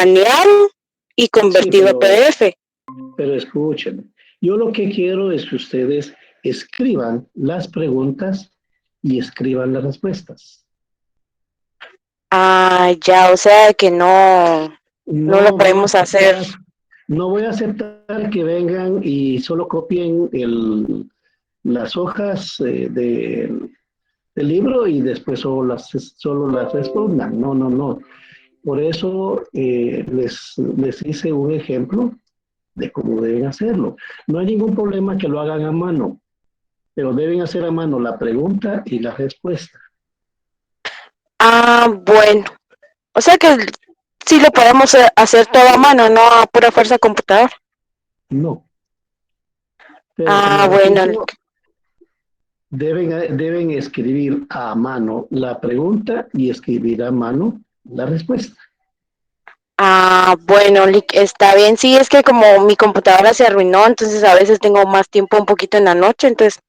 escaneado y Sí, convertido a PDF. pero escúchenme. Yo lo que quiero es que ustedes escriban las preguntas y escriban las respuestas. Ah, ya, o sea que no lo No voy a podemos hacer. aceptar, no voy a aceptar que vengan y solo copien las hojas del libro y después solo las respondan. No, no, no. Por eso les hice un ejemplo de cómo deben hacerlo. No hay ningún problema que lo hagan a mano, pero deben hacer a mano la pregunta y la respuesta. Ah, bueno. O sea que sí lo podemos hacer todo a mano, no a pura fuerza computadora. No, pero como Ah, bueno. repito, deben escribir a mano la pregunta y escribir a mano la respuesta. Ah, bueno, está bien. Sí, es que como mi computadora se arruinó, entonces a veces tengo más tiempo un poquito en la noche, entonces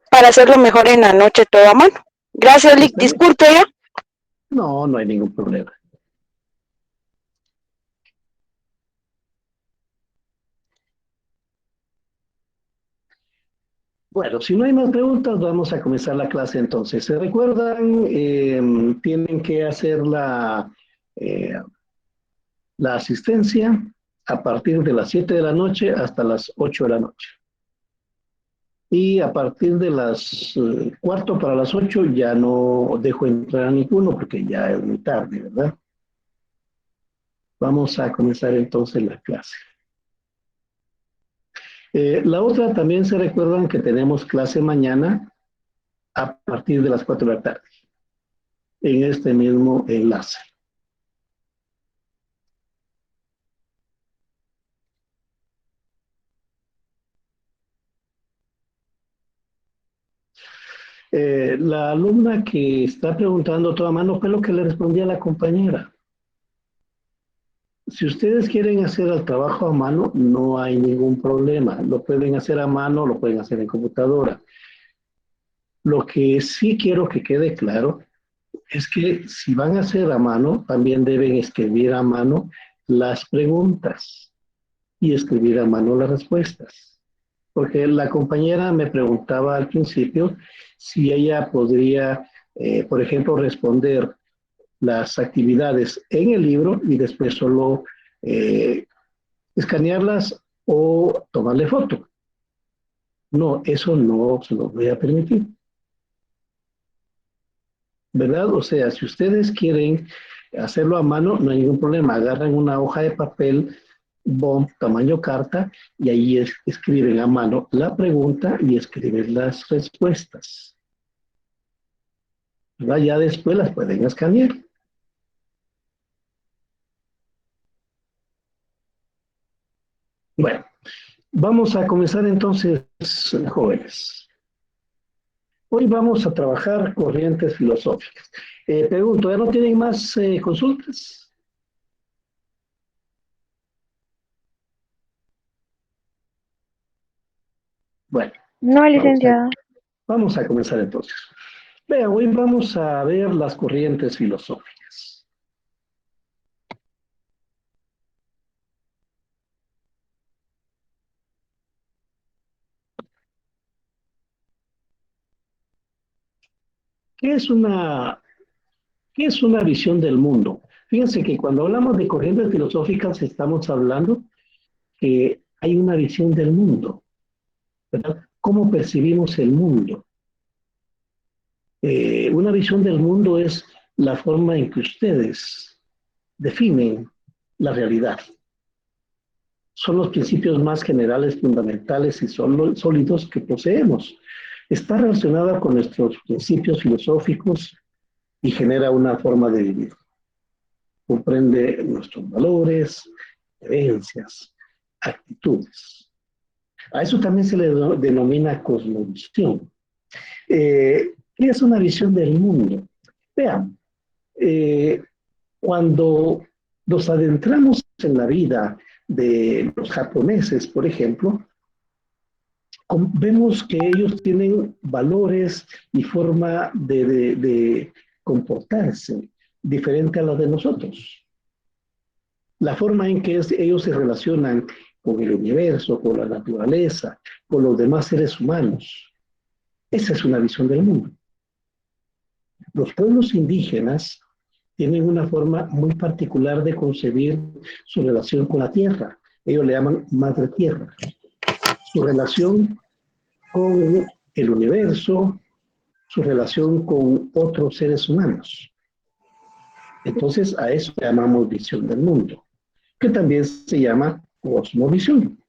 para hacerlo mejor en la noche todo a mano. Gracias, Lick. ¿Está bien? Disculpe ya. No, no hay ningún problema. Bueno, si no hay más preguntas, vamos a comenzar la clase entonces. ¿Se recuerdan? Tienen que hacer eh, la asistencia a partir de las 7 de la noche hasta las 8 de la noche. Y a partir de las cuarto para las 8 ya no dejo entrar a ninguno porque ya es muy tarde, ¿verdad? Vamos a comenzar entonces la clase. La otra también se recuerdan que tenemos clase mañana a partir de las 4 de la tarde en este mismo enlace. La alumna que está preguntando a toda mano, ¿qué es lo que le respondía a la compañera? Si ustedes quieren hacer el trabajo a mano, no hay ningún problema. Lo pueden hacer a mano, lo pueden hacer en computadora. Lo que sí quiero que quede claro es que si van a hacer a mano, también deben escribir a mano las preguntas y escribir a mano las respuestas. Porque la compañera me preguntaba al principio si ella podría, por ejemplo, responder las actividades en el libro y después solo escanearlas o tomarle foto. No, eso no se lo voy a permitir, ¿verdad? O sea, si ustedes quieren hacerlo a mano, no hay ningún problema. Agarran una hoja de papel, bond, tamaño carta, y ahí escriben a mano la pregunta y escriben las respuestas. ¿Verdad? Ya después las pueden escanear. Bueno, vamos a comenzar entonces, jóvenes. Hoy vamos a trabajar corrientes filosóficas. Pregunto, ¿ya no tienen más consultas? Bueno, No, vamos a, licenciado. vamos a comenzar entonces. Vean, hoy vamos a ver las corrientes filosóficas. ¿Qué es una, qué es una visión del mundo? Fíjense que cuando hablamos de corrientes filosóficas estamos hablando que hay una visión del mundo, ¿verdad? ¿Cómo percibimos el mundo? Una visión del mundo es la forma en que ustedes definen la realidad. Son los principios más generales, fundamentales y sólidos que poseemos. Está relacionada con nuestros principios filosóficos y genera una forma de vivir. Comprende nuestros valores, creencias, actitudes. A eso también se le denomina cosmovisión. ¿Qué es una visión del mundo? Vean, eh, cuando nos adentramos en la vida de los japoneses, por ejemplo, vemos que ellos tienen valores y forma de comportarse diferente a la de nosotros. La forma en que ellos se relacionan con el universo, con la naturaleza, con los demás seres humanos. Esa es una visión del mundo. Los pueblos indígenas tienen una forma muy particular de concebir su relación con la tierra. Ellos le llaman madre tierra. Su relación con el universo, su relación con otros seres humanos. Entonces, a eso llamamos visión del mundo, que también se llama cosmovisión.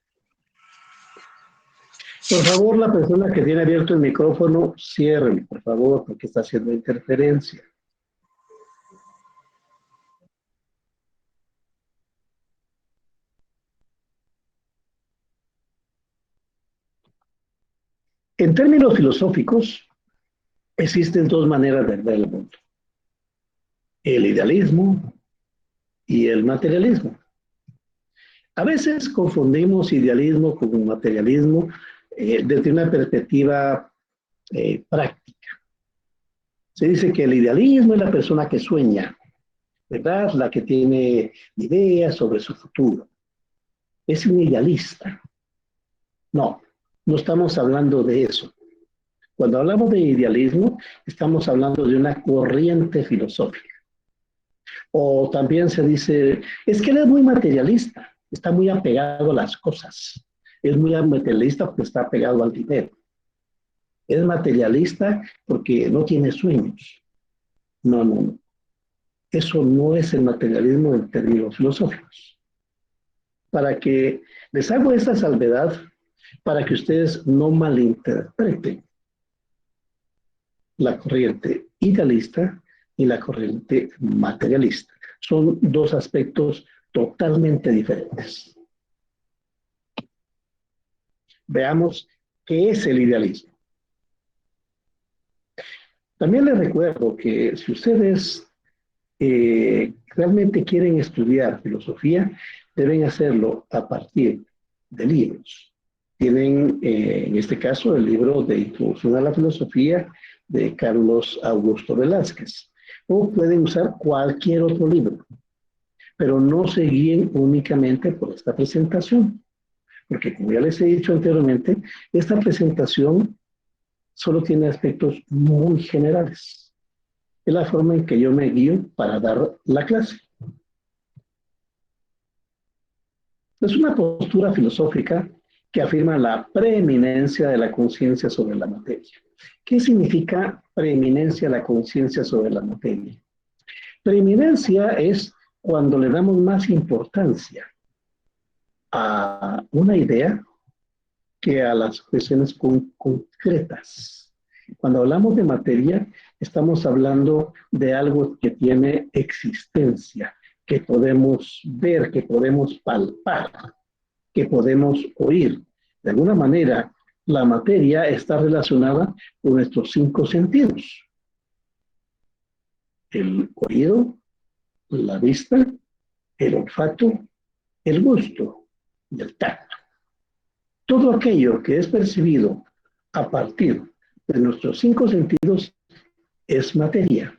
Por favor, la persona que tiene abierto el micrófono, cierre, por favor, porque está haciendo interferencia. En términos filosóficos, existen dos maneras de ver el mundo: el idealismo y el materialismo. A veces confundimos idealismo con materialismo desde una perspectiva práctica. Se dice que el idealismo es la persona que sueña, ¿verdad? La que tiene ideas sobre su futuro. Es un idealista. No, no estamos hablando de eso. Cuando hablamos de idealismo, estamos hablando de una corriente filosófica. O también se dice, es que él es muy materialista, está muy apegado a las cosas. Es muy materialista porque está apegado al dinero. Es materialista porque no tiene sueños. No, no, no. Eso no es el materialismo en términos filosóficos. Para que les hago esta salvedad, para que ustedes no malinterpreten la corriente idealista y la corriente materialista. Son dos aspectos totalmente diferentes. Veamos qué es el idealismo. También les recuerdo que si ustedes realmente quieren estudiar filosofía, deben hacerlo a partir de libros. Tienen, en este caso, el libro de Introducción a la Filosofía de Carlos Augusto Velázquez. O pueden usar cualquier otro libro, pero no se guíen únicamente por esta presentación, porque como ya les he dicho anteriormente, esta presentación solo tiene aspectos muy generales. Es la forma en que yo me guío para dar la clase. Es una postura filosófica que afirma la preeminencia de la conciencia sobre la materia. ¿Qué significa preeminencia de la conciencia sobre la materia? Preeminencia es cuando le damos más importancia a una idea que a las cuestiones concretas. Cuando hablamos de materia, estamos hablando de algo que tiene existencia, que podemos ver, que podemos palpar, que podemos oír. De alguna manera, la materia está relacionada con nuestros 5 sentidos: el oído, la vista, el olfato, el gusto y el tacto. Todo aquello que es percibido a partir de nuestros 5 sentidos es materia.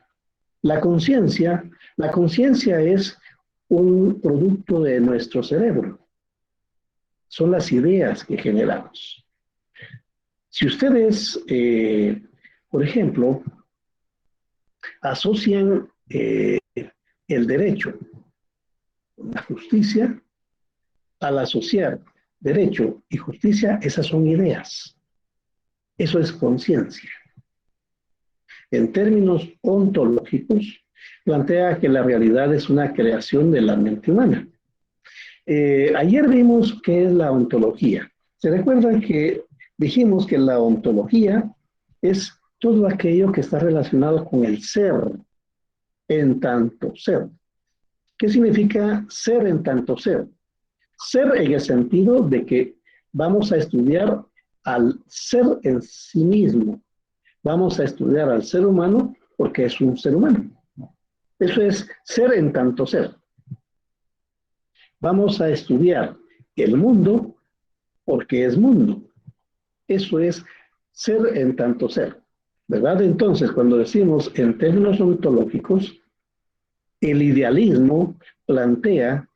La conciencia es un producto de nuestro cerebro. Son las ideas que generamos. Si ustedes, por ejemplo, asocian el derecho, la justicia, al asociar derecho y justicia, esas son ideas. Eso es conciencia. En términos ontológicos, plantea que la realidad es una creación de la mente humana. Ayer vimos qué es la ontología. ¿Se recuerdan que dijimos que la ontología es todo aquello que está relacionado con el ser en tanto ser? ¿Qué significa ser en tanto ser? Ser en el sentido de que vamos a estudiar al ser en sí mismo. Vamos a estudiar al ser humano porque es un ser humano. Eso es ser en tanto ser. Vamos a estudiar el mundo porque es mundo. Eso es ser en tanto ser, ¿verdad? Entonces, cuando decimos en términos ontológicos, el idealismo plantea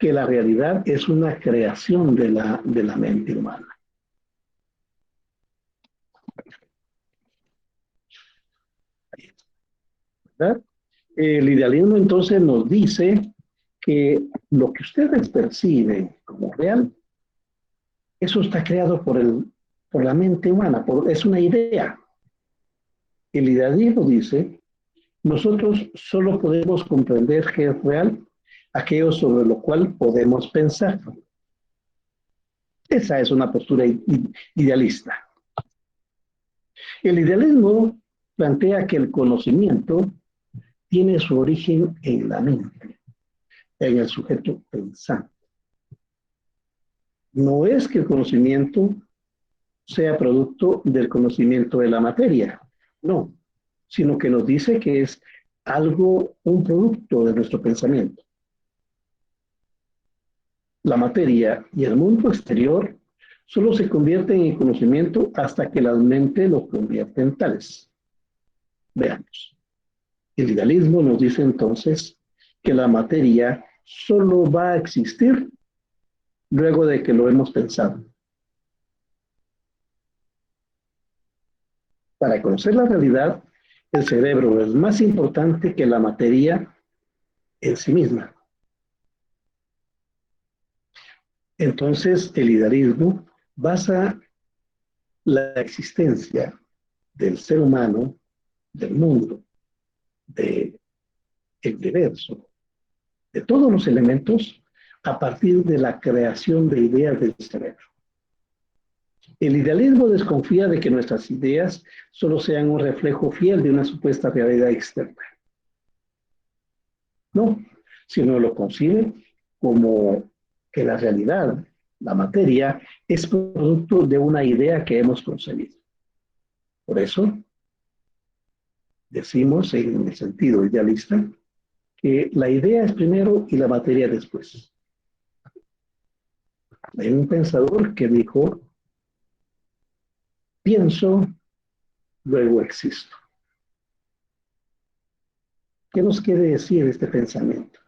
que la realidad es una creación de la mente humana. ¿Verdad? El idealismo entonces nos dice que lo que ustedes perciben como real, eso está creado por la mente humana, es una idea. El idealismo dice, nosotros solo podemos comprender que es real aquello sobre lo cual podemos pensar. Esa es una postura idealista. El idealismo plantea que el conocimiento tiene su origen en la mente, en el sujeto pensante. No es que el conocimiento sea producto del conocimiento de la materia, no, sino que nos dice que es algo, un producto de nuestro pensamiento. La materia y el mundo exterior solo se convierten en conocimiento hasta que la mente lo convierte en tales. Veamos. El idealismo nos dice entonces que la materia solo va a existir luego de que lo hemos pensado. Para conocer la realidad, el cerebro es más importante que la materia en sí misma. Entonces, el idealismo basa la existencia del ser humano, del mundo, del universo, de todos los elementos, a partir de la creación de ideas del cerebro. El idealismo desconfía de que nuestras ideas solo sean un reflejo fiel de una supuesta realidad externa. No, sino lo concibe como que la realidad, la materia, es producto de una idea que hemos concebido. Por eso, decimos en el sentido idealista que la idea es primero y la materia después. Hay un pensador que dijo, pienso, luego existo. ¿Qué nos quiere decir este pensamiento?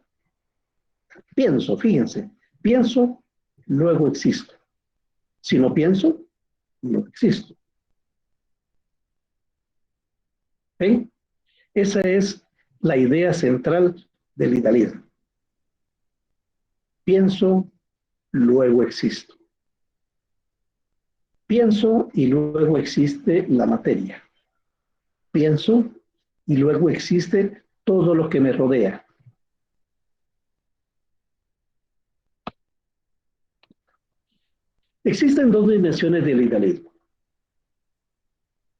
Pienso, fíjense, pienso, luego existo. Si no pienso, no existo. ¿Ven? Esa es la idea central del idealismo. Pienso, luego existo. Pienso y luego existe la materia. Pienso y luego existe todo lo que me rodea. Existen dos dimensiones del idealismo.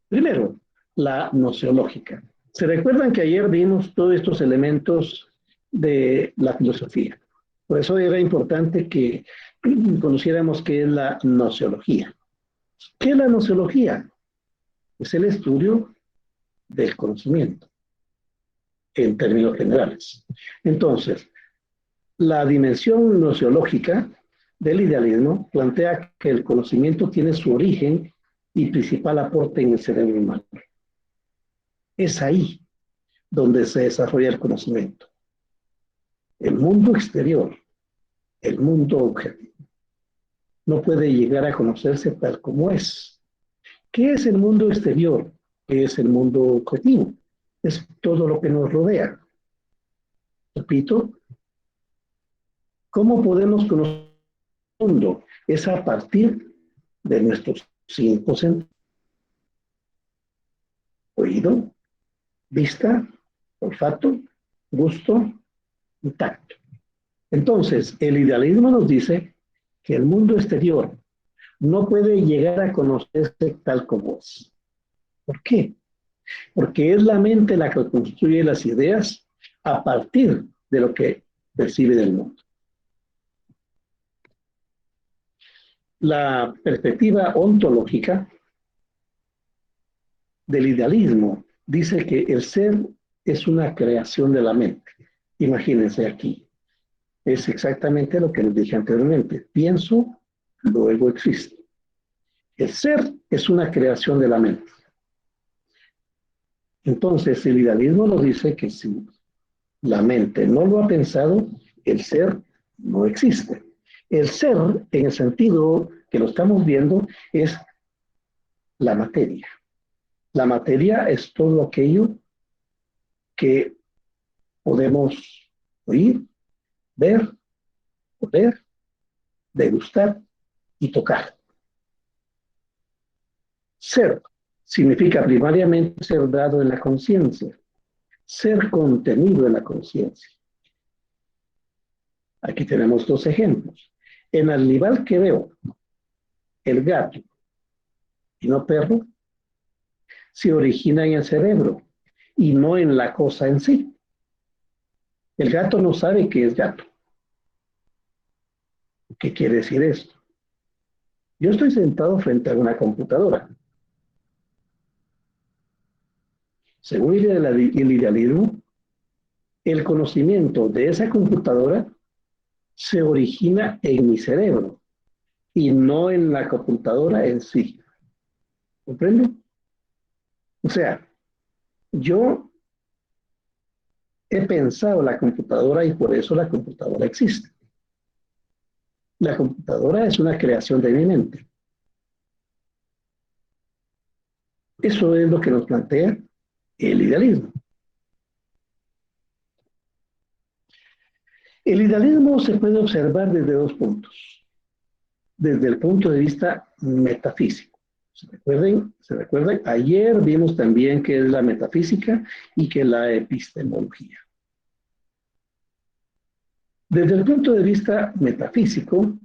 Primero, la nociológica. ¿Se recuerdan que ayer vimos todos estos elementos de la filosofía? Por eso era importante que conociéramos qué es la nociología. ¿Qué es la nociología? Es el estudio del conocimiento, en términos generales. Entonces, la dimensión nociológica del idealismo plantea que el conocimiento tiene su origen y principal aporte en el cerebro humano. Es ahí donde se desarrolla el conocimiento. El mundo exterior, el mundo objetivo, no puede llegar a conocerse tal como es. ¿Qué es el mundo exterior? ¿Qué es el mundo objetivo? Es todo lo que nos rodea. Repito, ¿cómo podemos conocer el mundo? Es a partir de nuestros 5 sentidos. Oído, vista, olfato, gusto y tacto. Entonces, el idealismo nos dice que el mundo exterior no puede llegar a conocerse tal como es. ¿Por qué? Porque es la mente la que construye las ideas a partir de lo que percibe del mundo. La perspectiva ontológica del idealismo dice que el ser es una creación de la mente. Imagínense aquí. Es exactamente lo que les dije anteriormente. Pienso, luego existo. El ser es una creación de la mente. Entonces, el idealismo nos dice que si la mente no lo ha pensado, el ser no existe. El ser, en el sentido que lo estamos viendo, es la materia. La materia es todo aquello que podemos oír, ver, oler, degustar y tocar. Ser significa primariamente ser dado en la conciencia, ser contenido en la conciencia. Aquí tenemos dos ejemplos. En el animal que veo, el gato y no perro, se origina en el cerebro y no en la cosa en sí. El gato no sabe qué es gato. ¿Qué quiere decir esto? Yo estoy sentado frente a una computadora. Según el idealismo, el conocimiento de esa computadora se origina en mi cerebro y no en la computadora en sí. ¿Comprende? O sea, yo he pensado la computadora y por eso la computadora existe. La computadora es una creación de mi mente. Eso es lo que nos plantea el idealismo. El idealismo se puede observar desde dos puntos. Desde el punto de vista metafísico. Se recuerden, ayer vimos también qué es la metafísica y qué es la epistemología. Desde el punto de vista metafísico,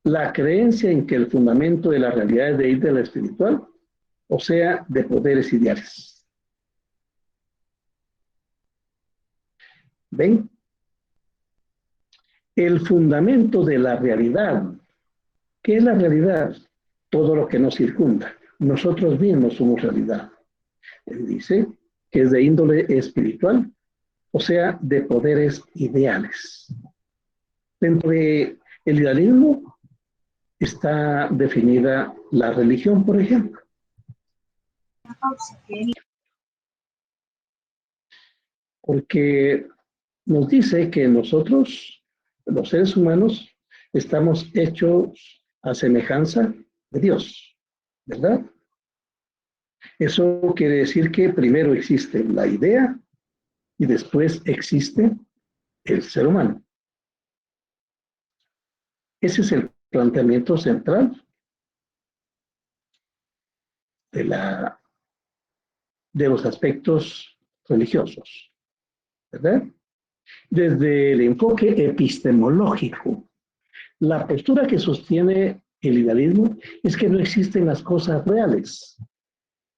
la creencia en que el fundamento de la realidad es de ir de la espiritual, o sea, de poderes ideales. ¿Ven? El fundamento de la realidad. ¿Qué es la realidad? Todo lo que nos circunda. Nosotros mismos somos realidad. Él dice que es de índole espiritual, o sea, de poderes ideales. Dentro del idealismo está definida la religión, por ejemplo. Porque nos dice que nosotros, los seres humanos, estamos hechos a semejanza de Dios, ¿verdad? Eso quiere decir que primero existe la idea y después existe el ser humano. Ese es el planteamiento central de, de los aspectos religiosos, ¿verdad? Desde el enfoque epistemológico, la postura que sostiene el idealismo es que no existen las cosas reales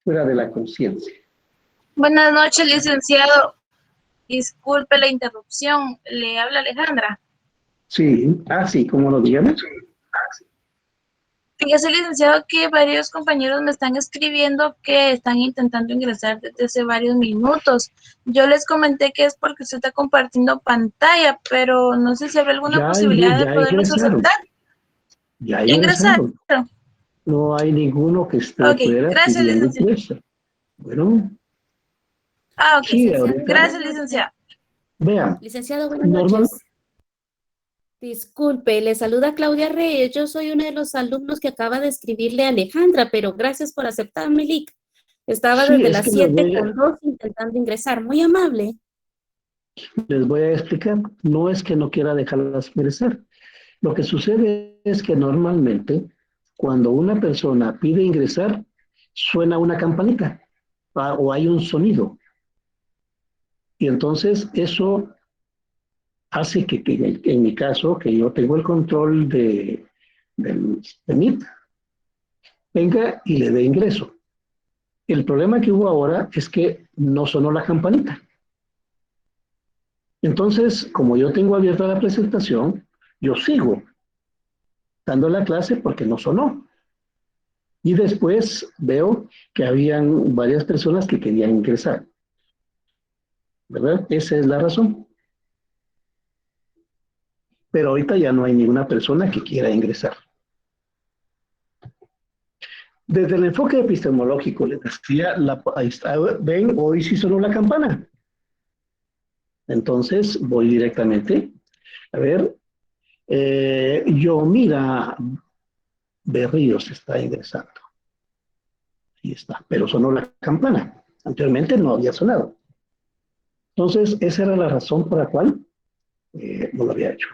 fuera de la conciencia. Buenas noches, licenciado. Disculpe la interrupción. Le habla Alejandra. Sí, sí, ¿cómo lo dígame? Fíjese, licenciado, que varios compañeros me están escribiendo que están intentando ingresar desde hace varios minutos. Yo les comenté que es porque usted está compartiendo pantalla, pero no sé si habrá alguna posibilidad de poderlos aceptar. Ya ingresaron. No hay ninguno que esté fuera pidiendo ingreso. Bueno. Ok, sí, gracias, licenciado. Vean. Licenciado, buenas noches. Disculpe, le saluda Claudia Reyes. Yo soy uno de los alumnos que acaba de escribirle a Alejandra, pero gracias por aceptar mi link. Estaba desde las 7:02 intentando ingresar. Muy amable. Les voy a explicar. No es que no quiera dejarlas ingresar. Lo que sucede es que normalmente cuando una persona pide ingresar, suena una campanita o hay un sonido. Y entonces eso hace que en mi caso, que yo tengo el control de Meet, venga y le dé ingreso. El problema que hubo ahora es que no sonó la campanita. Entonces, como yo tengo abierta la presentación, yo sigo dando la clase porque no sonó. Y después veo que habían varias personas que querían ingresar. ¿Verdad? Esa es la razón. Pero ahorita ya no hay ninguna persona que quiera ingresar. Desde el enfoque epistemológico, les decía, ahí está, ven, hoy sí sonó la campana. Entonces voy directamente a ver Yomira Berríos está ingresando. Ahí está, pero sonó la campana. Anteriormente no había sonado. Entonces, esa era la razón por la cual no lo había hecho.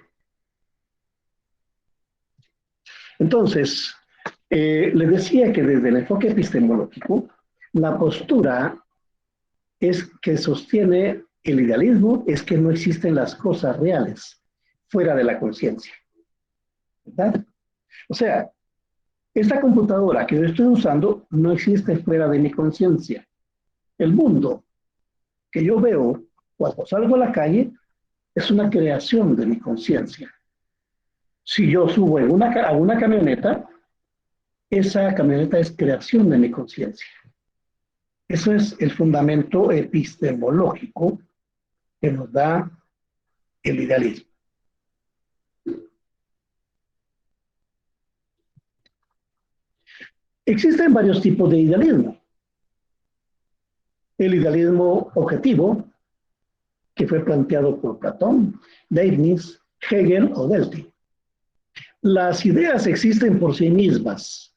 Entonces, le decía que desde el enfoque epistemológico, la postura es que sostiene el idealismo es que no existen las cosas reales fuera de la conciencia. ¿Verdad? O sea, esta computadora que yo estoy usando no existe fuera de mi conciencia. El mundo que yo veo cuando salgo a la calle es una creación de mi conciencia. Si yo subo a una camioneta, esa camioneta es creación de mi conciencia. Eso es el fundamento epistemológico que nos da el idealismo. Existen varios tipos de idealismo. El idealismo objetivo, que fue planteado por Platón, Leibniz, Hegel o Delty. Las ideas existen por sí mismas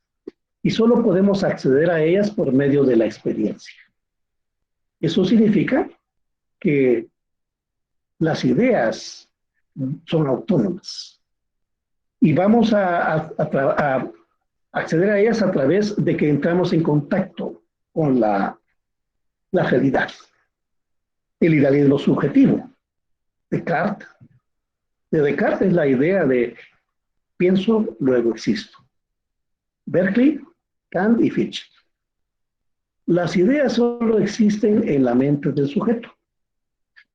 y solo podemos acceder a ellas por medio de la experiencia. Eso significa que las ideas son autónomas y vamos a acceder a ellas a través de que entramos en contacto con la realidad. El idealismo subjetivo. Descartes. De Descartes es la idea de pienso, luego existo. Berkeley, Kant y Fichte. Las ideas solo existen en la mente del sujeto,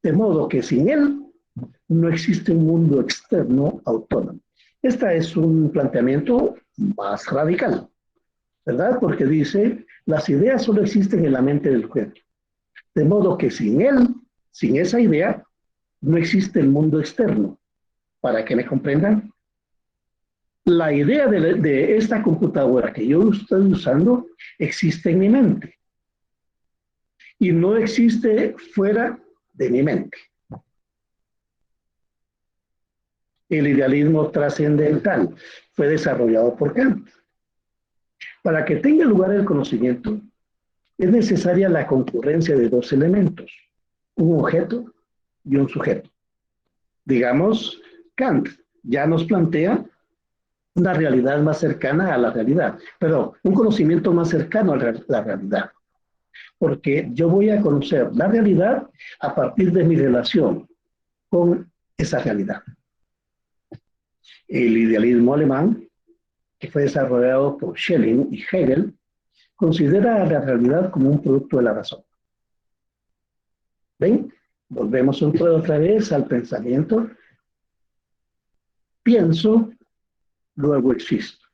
de modo que sin él no existe un mundo externo autónomo. Este es un planteamiento más radical, ¿verdad? Porque dice, las ideas solo existen en la mente del sujeto, de modo que sin él, sin esa idea, no existe el mundo externo. Para que me comprendan, la idea de esta computadora que yo estoy usando existe en mi mente y no existe fuera de mi mente. El idealismo trascendental fue desarrollado por Kant. Para que tenga lugar el conocimiento, es necesaria la concurrencia de dos elementos, un objeto y un sujeto. Digamos, Kant ya nos plantea una realidad más cercana a la realidad, pero un conocimiento más cercano a la realidad. Porque yo voy a conocer la realidad a partir de mi relación con esa realidad. El idealismo alemán, que fue desarrollado por Schelling y Hegel, considera a la realidad como un producto de la razón. ¿Ven? Volvemos otra vez al pensamiento. Pienso, luego existo.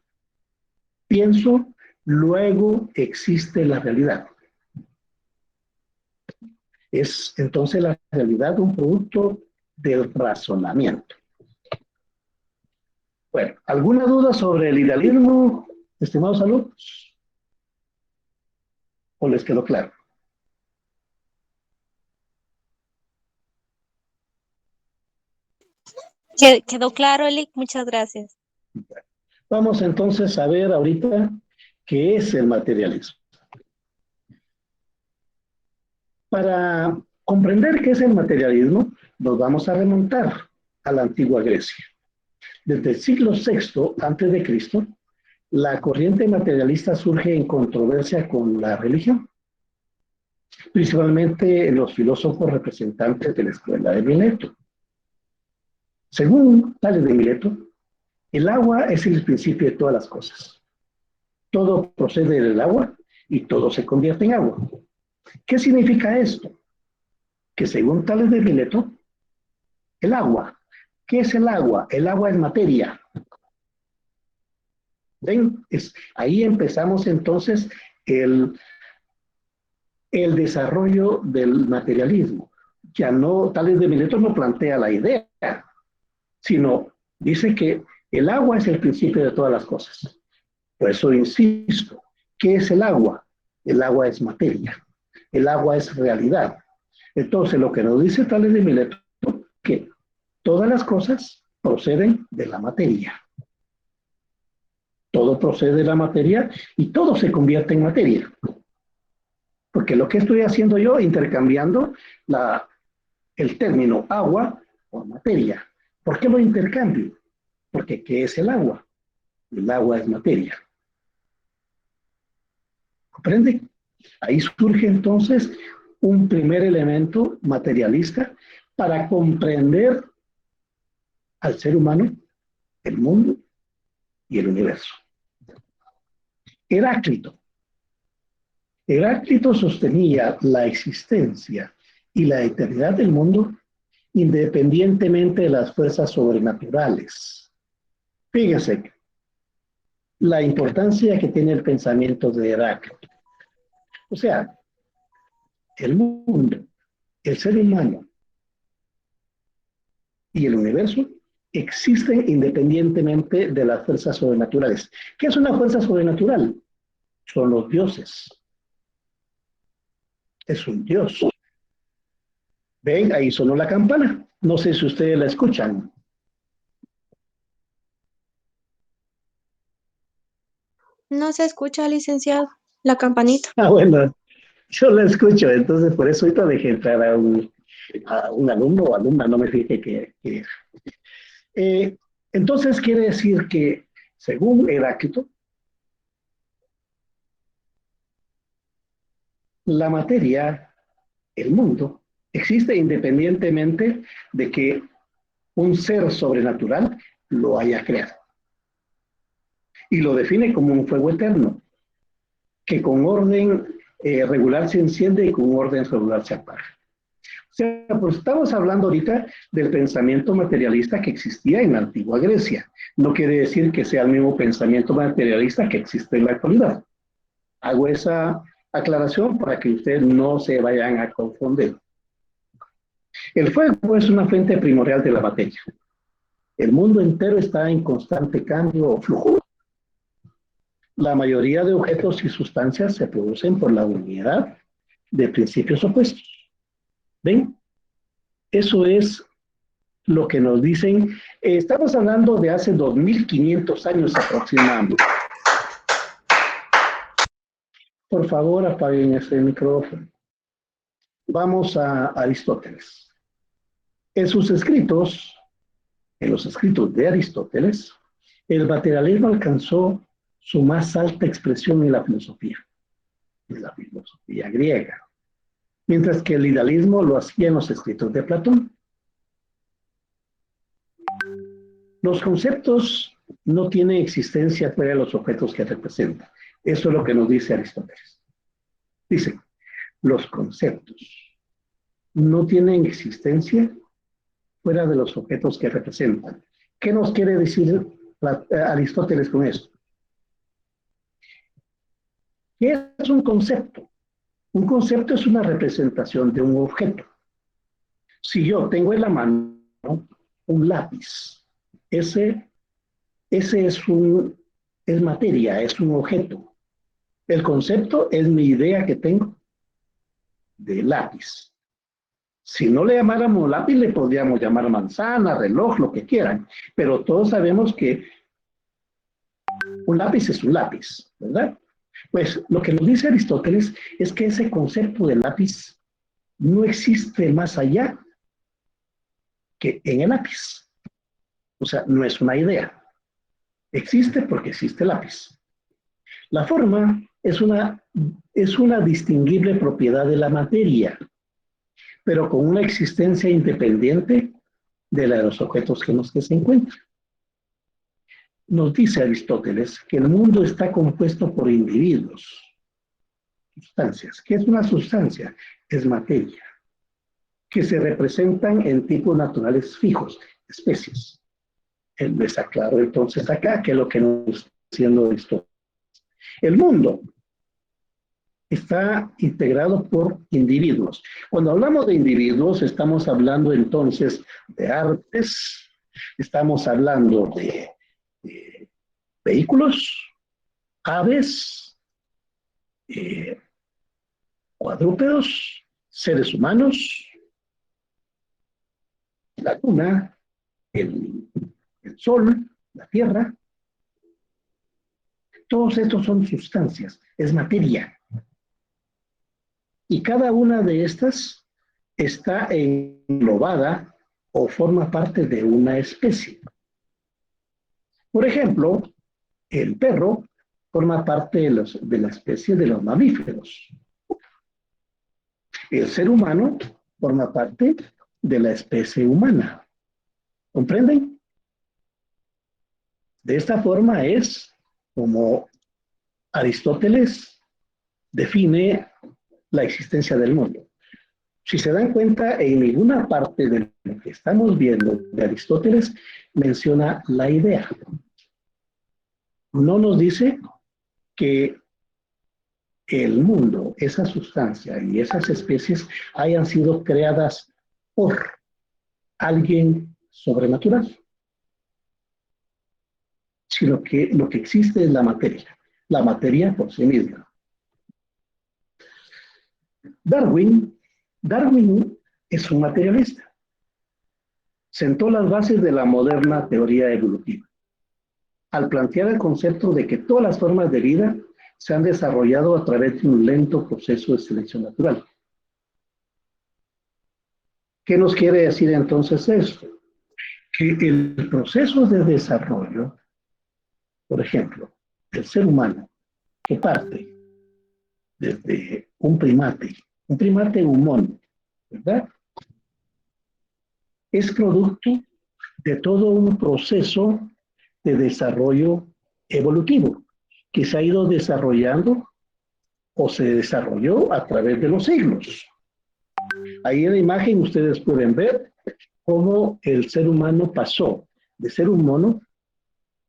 Pienso, luego existe la realidad. Es entonces la realidad un producto del razonamiento. Bueno, ¿alguna duda sobre el idealismo, estimados alumnos? ¿O les quedó claro? Quedó claro, Elic, muchas gracias. Vamos entonces a ver ahorita qué es el materialismo. Para comprender qué es el materialismo, nos vamos a remontar a la antigua Grecia. Desde el siglo VI a.C., la corriente materialista surge en controversia con la religión, principalmente en los filósofos representantes de la escuela de Mileto. Según Tales de Mileto, el agua es el principio de todas las cosas. Todo procede del agua y todo se convierte en agua. ¿Qué significa esto? Que según Tales de Mileto, el agua, ¿qué es el agua? El agua es materia. ¿Ven? Ahí empezamos entonces el desarrollo del materialismo. Ya no, Tales de Mileto no plantea la idea, sino dice que el agua es el principio de todas las cosas. Por eso insisto, ¿qué es el agua? El agua es materia, el agua es realidad. Entonces, lo que nos dice Tales de Mileto, que todas las cosas proceden de la materia. Todo procede de la materia y todo se convierte en materia. Porque lo que estoy haciendo yo, intercambiando el término agua por materia. ¿Por qué lo intercambio? Porque ¿qué es el agua? El agua es materia. ¿Comprende? Ahí surge entonces un primer elemento materialista para comprender al ser humano, el mundo y el universo. Heráclito sostenía la existencia y la eternidad del mundo independientemente de las fuerzas sobrenaturales. Fíjense la importancia que tiene el pensamiento de Heráclito. O sea, el mundo, el ser humano y el universo existen independientemente de las fuerzas sobrenaturales. ¿Qué es una fuerza sobrenatural? Son los dioses. Es un dios. Ven, ahí sonó la campana. No sé si ustedes la escuchan. No se escucha, licenciado, la campanita. Ah, bueno, yo la escucho, entonces por eso ahorita dejé entrar a un alumno o alumna, no me fijé que entonces quiere decir que, según Heráclito, la materia, el mundo, existe independientemente de que un ser sobrenatural lo haya creado. Y lo define como un fuego eterno, que con orden regular se enciende y con orden regular se apaga. O sea, pues estamos hablando ahorita del pensamiento materialista que existía en la antigua Grecia. No quiere decir que sea el mismo pensamiento materialista que existe en la actualidad. Hago esa aclaración para que ustedes no se vayan a confundir. El fuego es una fuente primordial de la materia. El mundo entero está en constante cambio o flujo. La mayoría de objetos y sustancias se producen por la unidad de principios opuestos. ¿Ven? Eso es lo que nos dicen. Estamos hablando de hace 2500 años aproximadamente. Por favor, apaguen ese micrófono. Vamos a Aristóteles. En sus escritos, en los escritos de Aristóteles, el materialismo alcanzó su más alta expresión en la filosofía griega, mientras que el idealismo lo hacía en los escritos de Platón. Los conceptos no tienen existencia fuera de los objetos que representan. Eso es lo que nos dice Aristóteles. Dice, los conceptos no tienen existencia fuera de los objetos que representan. ¿Qué nos quiere decir Aristóteles con esto? ¿Qué es un concepto? Un concepto es una representación de un objeto. Si yo tengo en la mano un lápiz, ese es materia, es un objeto. El concepto es mi idea que tengo de lápiz. Si no le llamáramos lápiz, le podríamos llamar manzana, reloj, lo que quieran. Pero todos sabemos que un lápiz es un lápiz, ¿verdad? Pues lo que nos dice Aristóteles es que ese concepto de lápiz no existe más allá que en el lápiz. O sea, no es una idea. Existe porque existe el lápiz. La forma es una distinguible propiedad de la materia, pero con una existencia independiente de la de los objetos en los que se encuentran. Nos dice Aristóteles que el mundo está compuesto por individuos, sustancias. ¿Qué es una sustancia? Es materia, que se representan en tipos naturales fijos, especies. Les aclaro entonces acá que es lo que nos está diciendo Aristóteles. El mundo está integrado por individuos. Cuando hablamos de individuos, estamos hablando entonces de artes, estamos hablando de vehículos, aves, cuadrúpedos, seres humanos, la luna, el sol, la tierra. Todos estos son sustancias, es materia. Y cada una de estas está englobada o forma parte de una especie. Por ejemplo, el perro forma parte de la especie de los mamíferos. El ser humano forma parte de la especie humana. ¿Comprenden? De esta forma es como Aristóteles define la existencia del mundo. Si se dan cuenta, en ninguna parte de lo que estamos viendo de Aristóteles menciona la idea. No nos dice que el mundo, esa sustancia y esas especies hayan sido creadas por alguien sobrenatural, sino que lo que existe es la materia por sí misma. Darwin es un materialista. Sentó las bases de la moderna teoría evolutiva, al plantear el concepto de que todas las formas de vida se han desarrollado a través de un lento proceso de selección natural. ¿Qué nos quiere decir entonces esto? Que el proceso de desarrollo, por ejemplo, del ser humano, que parte desde un primate humano, ¿verdad? Es producto de todo un proceso de desarrollo evolutivo que se ha ido desarrollando o se desarrolló a través de los siglos. Ahí en la imagen ustedes pueden ver cómo el ser humano pasó de ser un mono,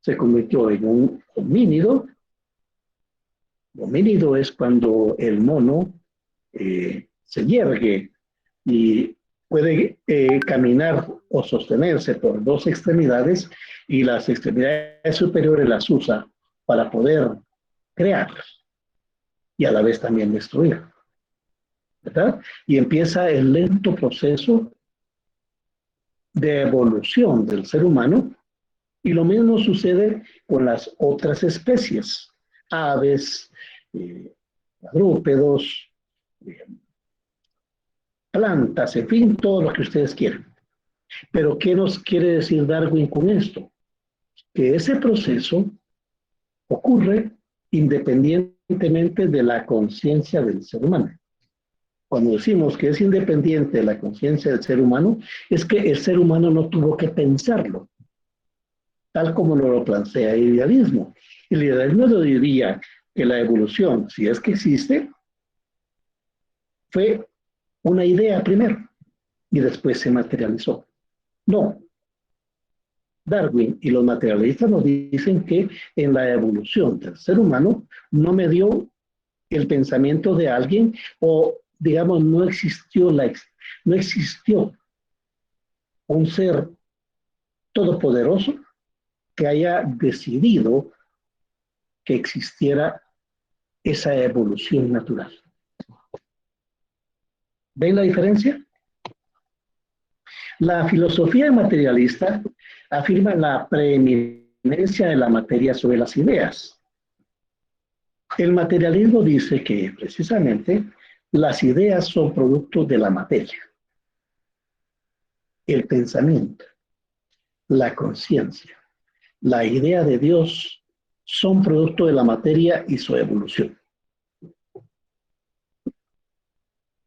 se convirtió en un homínido. Homínido es cuando el mono se yergue y puede caminar o sostenerse por dos extremidades y las extremidades superiores las usa para poder crear y a la vez también destruir, ¿verdad? Y empieza el lento proceso de evolución del ser humano y lo mismo sucede con las otras especies, aves, cuadrúpedos, plantas, en fin, todo lo que ustedes quieran. Pero ¿qué nos quiere decir Darwin con esto? Que ese proceso ocurre independientemente de la conciencia del ser humano. Cuando decimos que es independiente de la conciencia del ser humano, es que el ser humano no tuvo que pensarlo, tal como lo plantea el idealismo. El idealismo lo diría que la evolución, si es que existe, fue una idea primero y después se materializó. No. Darwin y los materialistas nos dicen que en la evolución del ser humano no me dio el pensamiento de alguien o, digamos, no existió un ser todopoderoso que haya decidido que existiera esa evolución natural. ¿Ven la diferencia? La filosofía materialista afirma la preeminencia de la materia sobre las ideas. El materialismo dice que precisamente las ideas son producto de la materia. El pensamiento, la conciencia, la idea de Dios son producto de la materia y su evolución.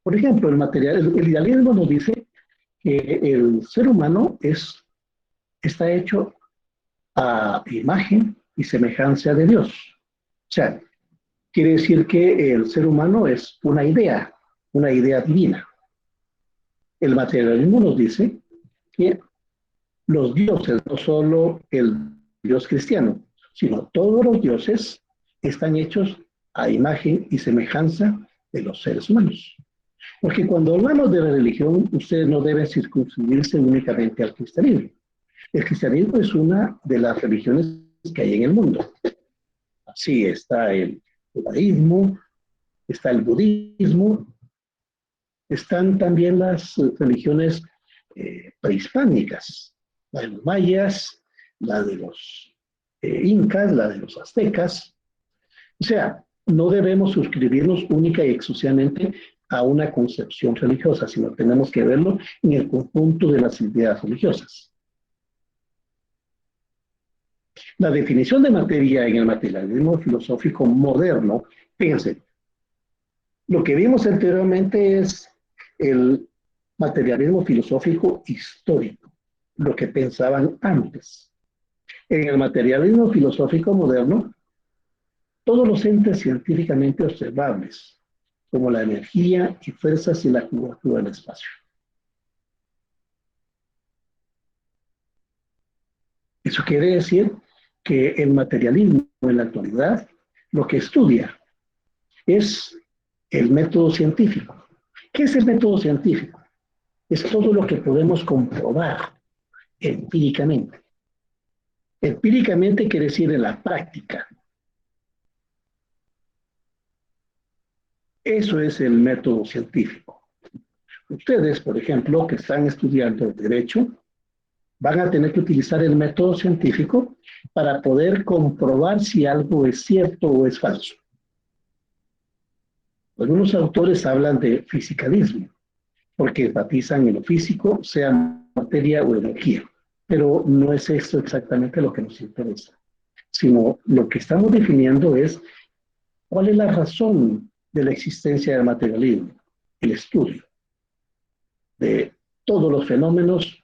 Por ejemplo, el idealismo nos dice que el ser humano está hecho a imagen y semejanza de Dios. O sea, quiere decir que el ser humano es una idea divina. El materialismo nos dice que los dioses, no solo el Dios cristiano, sino todos los dioses están hechos a imagen y semejanza de los seres humanos. Porque cuando hablamos de la religión, ustedes no deben circunscribirse únicamente al cristianismo. El cristianismo es una de las religiones que hay en el mundo. Así está el judaísmo, está el budismo, están también las religiones prehispánicas, los mayas, la de los incas, la de los aztecas. O sea, no debemos suscribirnos única y exclusivamente a una concepción religiosa, sino tenemos que verlo en el conjunto de las ideas religiosas. La definición de materia en el materialismo filosófico moderno, fíjense, lo que vimos anteriormente es el materialismo filosófico histórico, lo que pensaban antes. En el materialismo filosófico moderno, todos los entes científicamente observables, como la energía y fuerzas y la curvatura del espacio. Eso quiere decir que el materialismo en la actualidad lo que estudia es el método científico. ¿Qué es el método científico? Es todo lo que podemos comprobar empíricamente. Empíricamente quiere decir en la práctica. Eso es el método científico. Ustedes, por ejemplo, que están estudiando Derecho, van a tener que utilizar el método científico para poder comprobar si algo es cierto o es falso. Algunos autores hablan de fisicalismo, porque enfatizan en lo físico, sea materia o energía. Pero no es esto exactamente lo que nos interesa, sino lo que estamos definiendo es cuál es la razón de la existencia del materialismo, el estudio de todos los fenómenos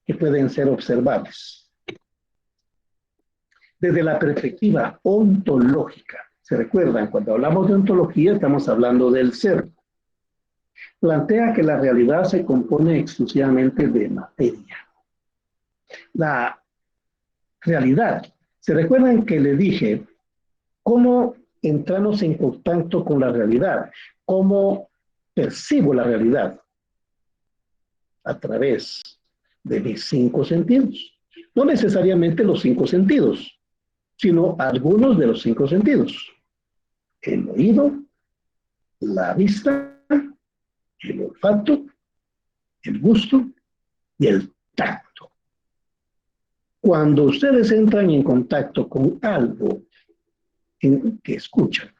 que pueden ser observables. Desde la perspectiva ontológica, ¿se recuerdan? Cuando hablamos de ontología estamos hablando del ser. Plantea que la realidad se compone exclusivamente de materia. La realidad, ¿se recuerdan que le dije cómo entramos en contacto con la realidad? ¿Cómo percibo la realidad? A través de mis 5 sentidos. No necesariamente los 5 sentidos, sino algunos de los 5 sentidos. El oído, la vista, el olfato, el gusto y el tacto. Cuando ustedes entran en contacto con algo que escuchan,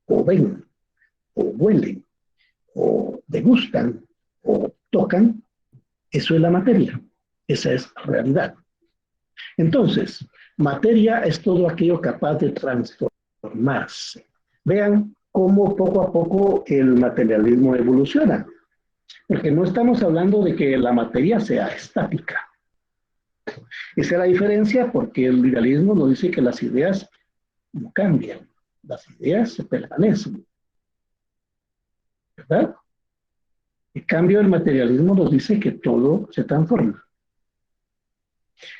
o ven, o huelen, o degustan, o tocan, eso es la materia. Esa es realidad. Entonces, materia es todo aquello capaz de transformarse. Vean cómo poco a poco el materialismo evoluciona. Porque no estamos hablando de que la materia sea estática. Esa es la diferencia, porque el liberalismo nos dice que las ideas no cambian, las ideas se permanecen. ¿Verdad? En cambio, el materialismo nos dice que todo se transforma.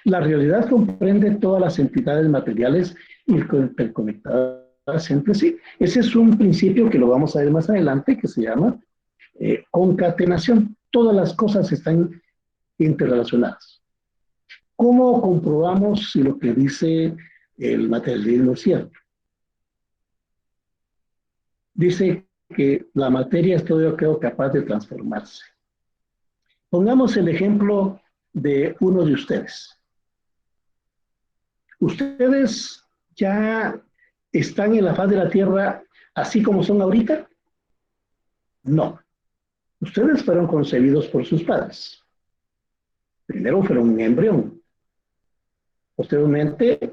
La realidad comprende todas las entidades materiales interconectadas entre sí. Ese es un principio que lo vamos a ver más adelante, que se llama concatenación. Todas las cosas están interrelacionadas. ¿Cómo comprobamos si lo que dice el materialismo es cierto? Dice que la materia es todo aquello capaz de transformarse. Pongamos el ejemplo de uno de ustedes. ¿Ustedes ya están en la faz de la Tierra así como son ahorita? No. Ustedes fueron concebidos por sus padres. Primero fueron un embrión. Posteriormente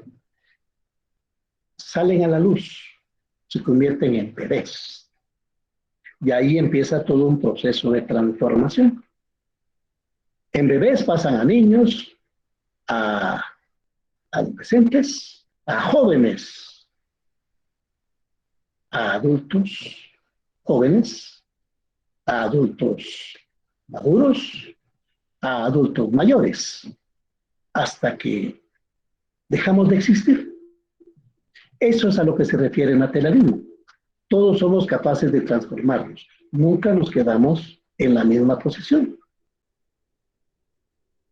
salen a la luz, se convierten en bebés. Y ahí empieza todo un proceso de transformación. En bebés pasan a niños, a adolescentes, a jóvenes, a adultos jóvenes, a adultos maduros, a adultos mayores, hasta que dejamos de existir. Eso es a lo que se refiere el materialismo. Todos somos capaces de transformarnos. Nunca nos quedamos en la misma posición.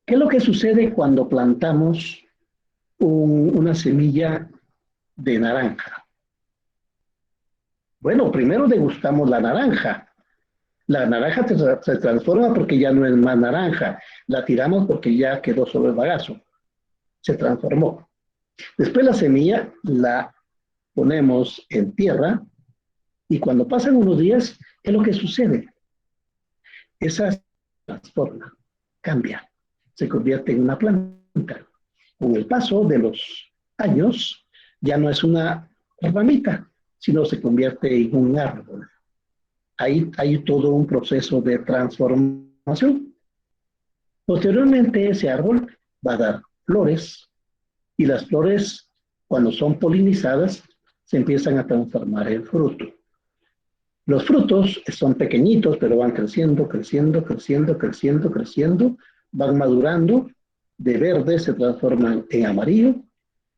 ¿Qué es lo que sucede cuando plantamos una semilla de naranja? Bueno, primero degustamos la naranja. La naranja se transforma porque ya no es más naranja. La tiramos porque ya quedó sobre el bagazo. se transformó. Después la semilla la ponemos en tierra y cuando pasan unos días, ¿qué es lo que sucede? Esa se transforma, cambia, se convierte en una planta. Con el paso de los años, ya no es una ramita, sino se convierte en un árbol. Ahí hay todo un proceso de transformación. Posteriormente, ese árbol va a dar flores y las flores, cuando son polinizadas, se empiezan a transformar en fruto. Los frutos son pequeñitos, pero van creciendo, creciendo, creciendo, creciendo, creciendo, van madurando, de verde se transforman en amarillo,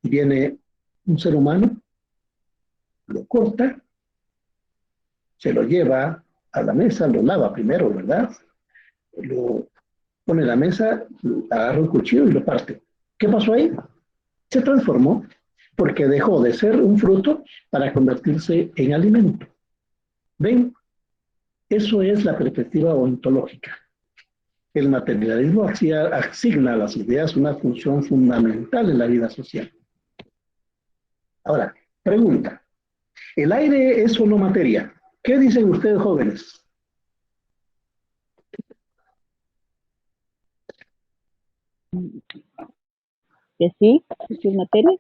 y viene un ser humano, lo corta, se lo lleva a la mesa, lo lava primero, ¿verdad? Lo pone en la mesa, agarra un cuchillo y lo parte. ¿Qué pasó ahí? Se transformó porque dejó de ser un fruto para convertirse en alimento. ¿Ven? Eso es la perspectiva ontológica. El materialismo asigna a las ideas una función fundamental en la vida social. Ahora, pregunta. ¿El aire es o no materia? ¿Qué dicen ustedes, jóvenes? Que sí, es materia.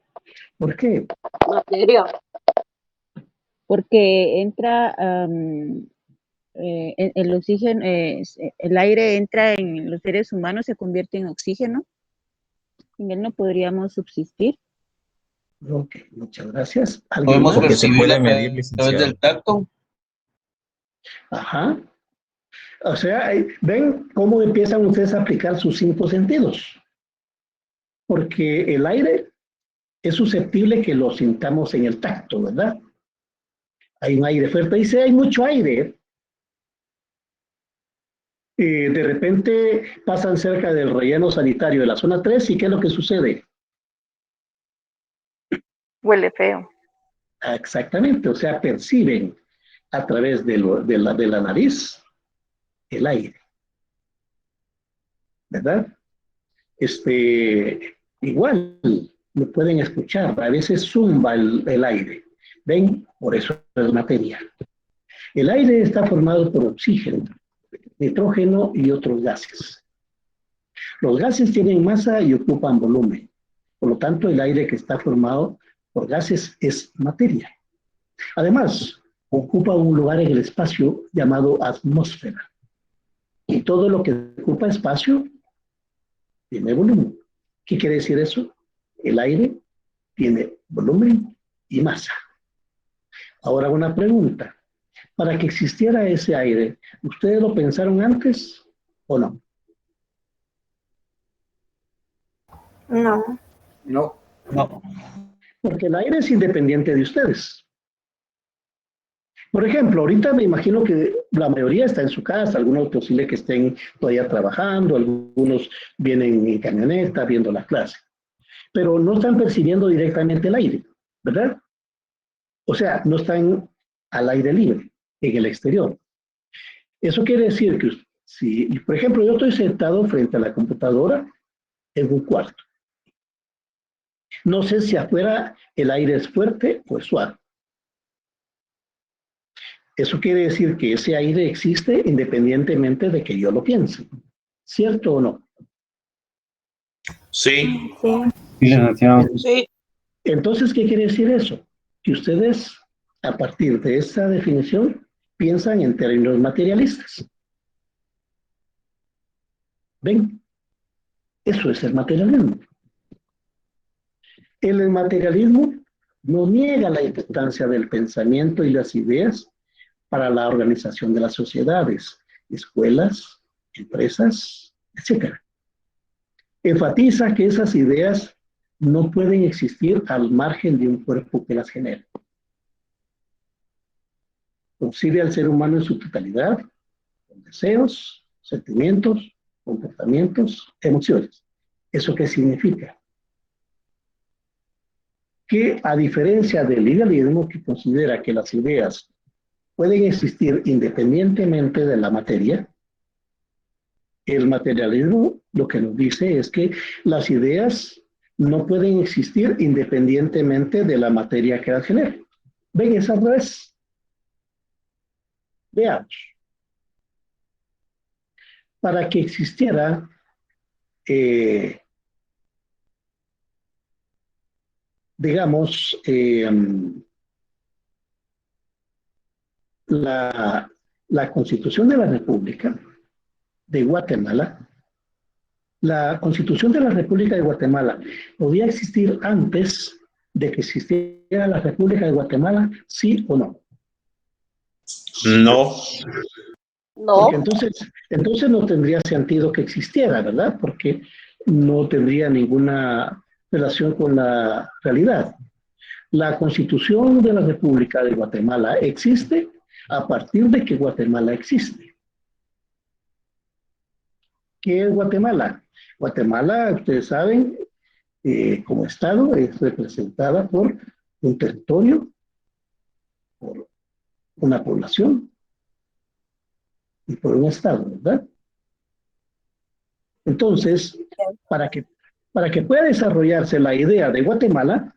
¿Por qué? Materia. Porque entra el oxígeno, el aire entra en los seres humanos, se convierte en oxígeno. Sin él no podríamos subsistir. Ok, muchas gracias. Podemos Porque se puede percibirla medir, a través licenciado. del tacto. Ajá. O sea, ¿ven cómo empiezan ustedes a aplicar sus 5 sentidos? Porque el aire es susceptible que lo sintamos en el tacto, ¿verdad? Hay un aire fuerte, dice, hay mucho aire. De repente pasan cerca del relleno sanitario de la zona 3 y ¿qué es lo que sucede? Huele feo. Exactamente, o sea, perciben a través de la nariz el aire, ¿verdad? Igual lo pueden escuchar, a veces zumba el aire. ¿Ven? Por eso es materia. El aire está formado por oxígeno, nitrógeno y otros gases. Los gases tienen masa y ocupan volumen. Por lo tanto, el aire que está formado por gases es materia. Además, ocupa un lugar en el espacio llamado atmósfera. Y todo lo que ocupa espacio tiene volumen. ¿Qué quiere decir eso? El aire tiene volumen y masa. Ahora una pregunta. Para que existiera ese aire, ¿ustedes lo pensaron antes o no? No. No. No. Porque el aire es independiente de ustedes. Por ejemplo, ahorita me imagino que la mayoría está en su casa, algunos posible que estén todavía trabajando, algunos vienen en camioneta viendo la clase, pero no están percibiendo directamente el aire, ¿verdad? O sea, no están al aire libre, en el exterior. Eso quiere decir que si, por ejemplo, yo estoy sentado frente a la computadora en un cuarto. No sé si afuera el aire es fuerte o es suave. Eso quiere decir que ese aire existe independientemente de que yo lo piense. ¿Cierto o no? Sí. Sí. Entonces, ¿qué quiere decir eso? Que ustedes, a partir de esa definición, piensan en términos materialistas. ¿Ven? Eso es el materialismo. El materialismo no niega la importancia del pensamiento y las ideas para la organización de las sociedades, escuelas, empresas, etc. Enfatiza que esas ideas no pueden existir al margen de un cuerpo que las genere. Concibe al ser humano en su totalidad, con deseos, sentimientos, comportamientos, emociones. ¿Eso qué significa? Que a diferencia del idealismo que considera que las ideas pueden existir independientemente de la materia, el materialismo lo que nos dice es que las ideas no pueden existir independientemente de la materia que las genere. ¿Ven? Es al revés. Veamos. Para que existiera digamos, la Constitución de la República de Guatemala, la Constitución de la República de Guatemala podía existir antes de que existiera la República de Guatemala, ¿sí o no? No. Porque entonces no tendría sentido que existiera, ¿verdad? Porque no tendría ninguna relación con la realidad. La Constitución de la República de Guatemala existe a partir de que Guatemala existe. ¿Qué es Guatemala? Guatemala, ustedes saben, como Estado es representada por un territorio, por una población y por un Estado, ¿verdad? Entonces, para que pueda desarrollarse la idea de Guatemala,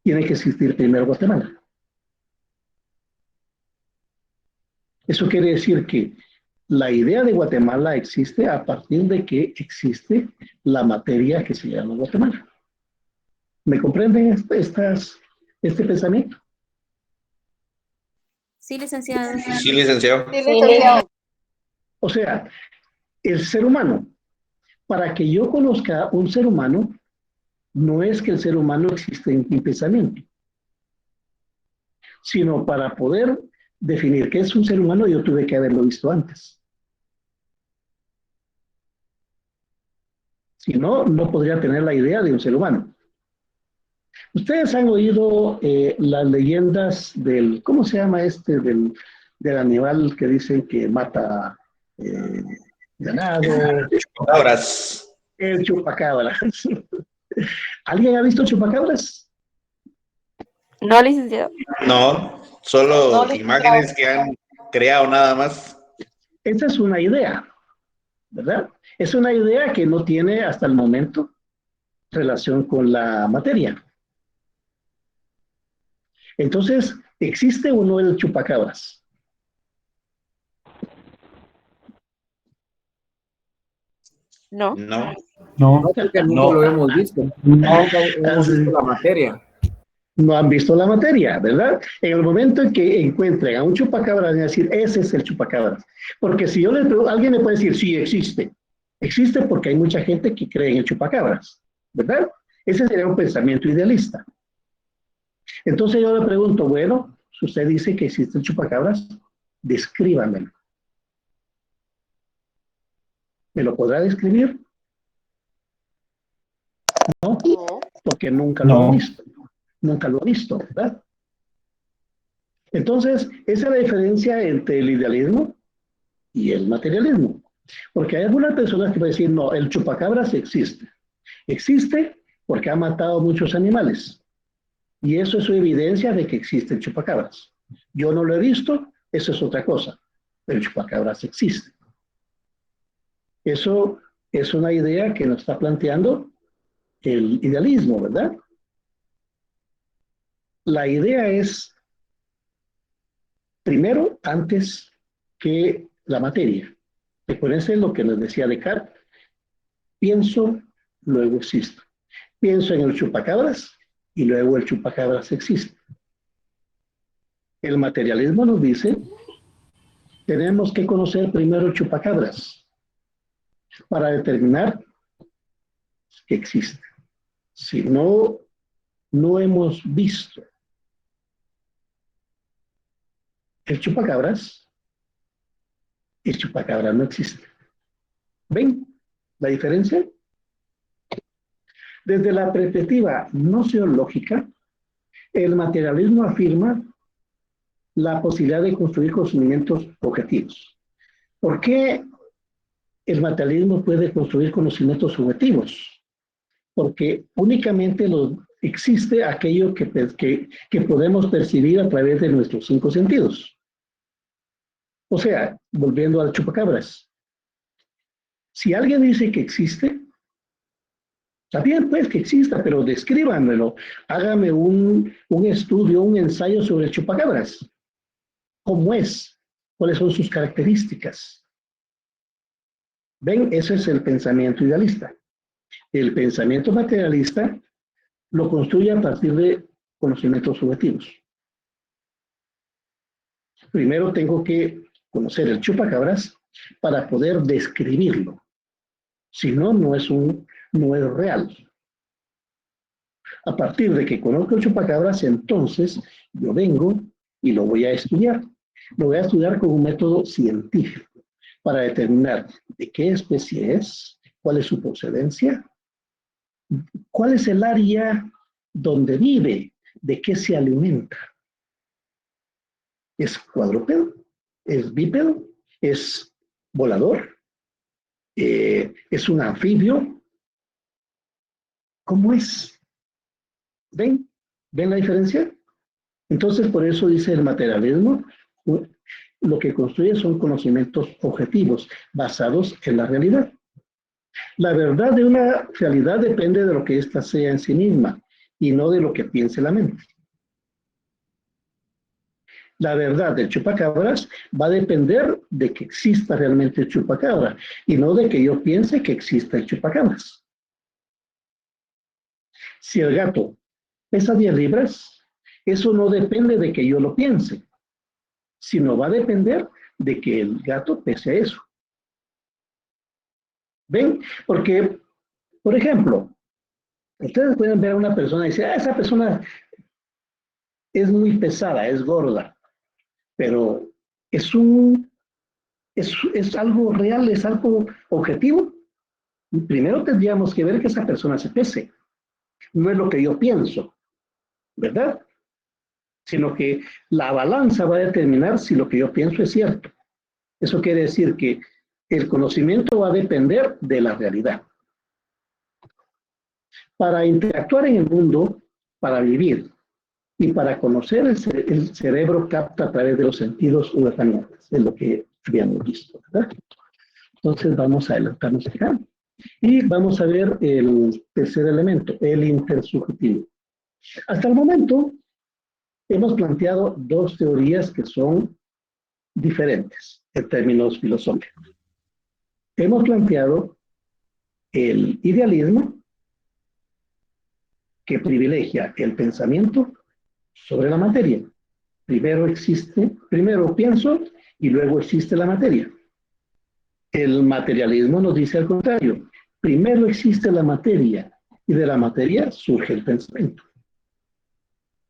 tiene que existir primero Guatemala. Eso quiere decir que la idea de Guatemala existe a partir de que existe la materia que se llama Guatemala. ¿Me comprenden este pensamiento? Sí, licenciado. Sí, licenciado. Sí, licenciado. O sea, el ser humano, para que yo conozca un ser humano, no es que el ser humano existe en mi pensamiento, sino para poder definir qué es un ser humano, yo tuve que haberlo visto antes. Si no, no podría tener la idea de un ser humano. Ustedes han oído las leyendas del, ¿cómo se llama del animal que dicen que mata ganado? Chupacabras. El chupacabras. ¿Alguien ha visto chupacabras? No, licenciado. No, solo No, imágenes que han creado nada más. Esa es una idea, ¿verdad? Es una idea que no tiene hasta el momento relación con la materia. Entonces, ¿existe o no el chupacabras? No. No. No, porque nunca lo hemos visto. Nunca hemos visto la materia. No han visto la materia, ¿verdad? En el momento en que encuentren a un chupacabras, van a decir, ese es el chupacabras. Porque si yo les pregunto, alguien me puede decir, sí, existe. Existe porque hay mucha gente que cree en el chupacabras, ¿verdad? Ese sería un pensamiento idealista. Entonces yo le pregunto, bueno, si usted dice que existe el chupacabras, descríbamelo. ¿Me lo podrá describir? No, porque nunca lo han visto. Nunca lo ha visto, ¿verdad? Entonces, esa es la diferencia entre el idealismo y el materialismo. Porque hay algunas personas que pueden decir, no, el chupacabras existe. Existe porque ha matado muchos animales. Y eso es su evidencia de que existe el chupacabras. Yo no lo he visto, eso es otra cosa. Pero el chupacabras existe. Eso es una idea que nos está planteando el idealismo, ¿verdad? La idea es, primero, antes que la materia. Recuérdense lo que nos decía Descartes. Pienso, luego existo. Pienso en el chupacabras y luego el chupacabras existe. El materialismo nos dice, tenemos que conocer primero el chupacabras para determinar que existe. Si no, no hemos visto el chupacabras no existe. ¿Ven la diferencia? Desde la perspectiva noceológica, el materialismo afirma la posibilidad de construir conocimientos objetivos. ¿Por qué el materialismo puede construir conocimientos subjetivos? Porque únicamente existe aquello que podemos percibir a través de nuestros 5 sentidos. O sea, volviendo al chupacabras. Si alguien dice que existe, Está bien, pues, que exista, pero descríbanmelo. Hágame un estudio, un ensayo sobre el chupacabras. ¿Cómo es? ¿Cuáles son sus características? ¿Ven? Ese es el pensamiento idealista. El pensamiento materialista lo construye a partir de conocimientos subjetivos. Primero tengo que conocer el chupacabras para poder describirlo. Si no, no es real. A partir de que conozco el chupacabras, entonces yo vengo y lo voy a estudiar. Lo voy a estudiar con un método científico para determinar de qué especie es, cuál es su procedencia, cuál es el área donde vive, de qué se alimenta. ¿Es cuadrúpedo? ¿Es bípedo? ¿Es volador? ¿Es un anfibio? ¿Cómo es? ¿Ven? ¿Ven la diferencia? Entonces, por eso dice el materialismo, lo que construye son conocimientos objetivos, basados en la realidad. La verdad de una realidad depende de lo que ésta sea en sí misma, y no de lo que piense la mente. La verdad del chupacabras va a depender de que exista realmente el chupacabra, y no de que yo piense que exista el chupacabras. Si el gato pesa 10 libras, eso no depende de que yo lo piense, sino va a depender de que el gato pese eso. ¿Ven? Porque, por ejemplo, ustedes pueden ver a una persona y decir, esa persona es muy pesada, es gorda, pero es algo real, es algo objetivo. Primero tendríamos que ver que esa persona se pese. No es lo que yo pienso, ¿verdad? Sino que la balanza va a determinar si lo que yo pienso es cierto. Eso quiere decir que el conocimiento va a depender de la realidad. Para interactuar en el mundo, para vivir y para conocer, el cerebro capta a través de los sentidos unas herramientas, es lo que habíamos visto, ¿verdad? Entonces vamos a adelantarnos acá y vamos a ver el tercer elemento, el intersubjetivo. Hasta el momento hemos planteado dos teorías que son diferentes en términos filosóficos. Hemos planteado el idealismo, que privilegia el pensamiento sobre la materia. Primero pienso y luego existe la materia. El materialismo nos dice al contrario, primero existe la materia y de la materia surge el pensamiento.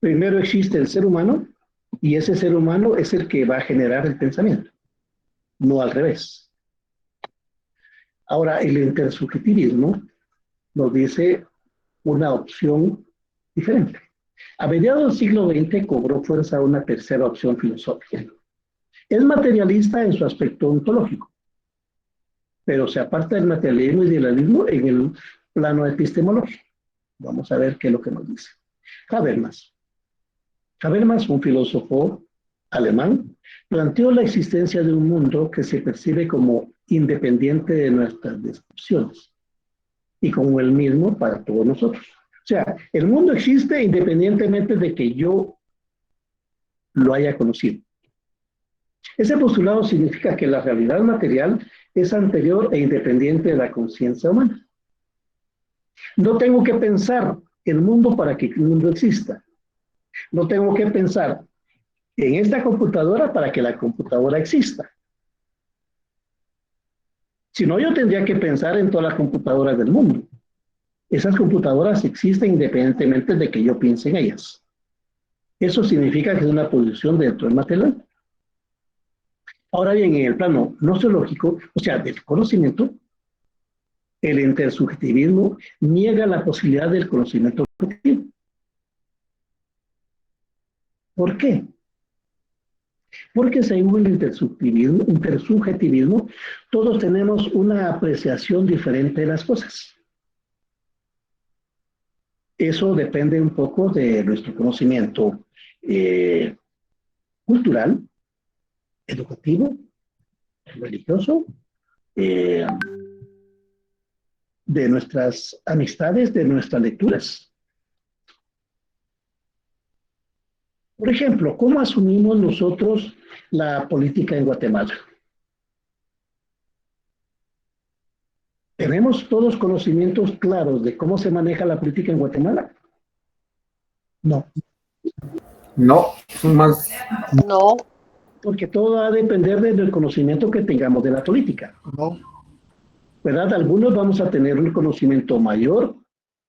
Primero existe el ser humano y ese ser humano es el que va a generar el pensamiento, no al revés. Ahora, el intersubjetivismo nos dice una opción diferente. A mediados del siglo XX cobró fuerza una tercera opción filosófica. Es materialista en su aspecto ontológico, pero se aparta del materialismo y del idealismo en el plano epistemológico. Vamos a ver qué es lo que nos dice. Habermas, un filósofo alemán, planteó la existencia de un mundo que se percibe como independiente de nuestras descripciones y como el mismo para todos nosotros. O sea, el mundo existe independientemente de que yo lo haya conocido. Ese postulado significa que la realidad material es anterior e independiente de la conciencia humana. No tengo que pensar el mundo para que el mundo exista. No tengo que pensar en esta computadora para que la computadora exista. Si no, yo tendría que pensar en todas las computadoras del mundo. Esas computadoras existen independientemente de que yo piense en ellas. Eso significa que es una posición dentro del material. Ahora bien, en el plano gnosiológico, o sea, del conocimiento, el intersubjetivismo niega la posibilidad del conocimiento objetivo. ¿Por qué? Porque según el intersubjetivismo, todos tenemos una apreciación diferente de las cosas. Eso depende un poco de nuestro conocimiento cultural, educativo, religioso, de de nuestras amistades, de nuestras lecturas. Por ejemplo, ¿cómo asumimos nosotros la política en Guatemala? ¿Tenemos todos conocimientos claros de cómo se maneja la política en Guatemala? No. No, más. No. Porque todo va a depender del conocimiento que tengamos de la política. No. ¿Verdad? Algunos vamos a tener un conocimiento mayor,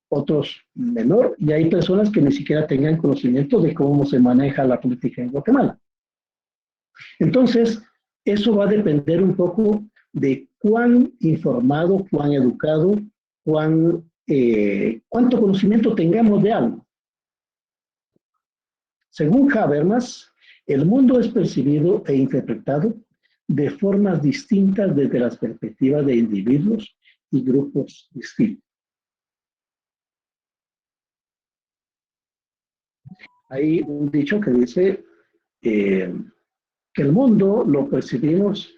otros menor, y hay personas que ni siquiera tengan conocimiento de cómo se maneja la política en Guatemala. Entonces, eso va a depender un poco de cuán informado, cuán educado, cuánto conocimiento tengamos de algo. Según Habermas, el mundo es percibido e interpretado de formas distintas desde las perspectivas de individuos y grupos distintos. Hay un dicho que dice que el mundo lo percibimos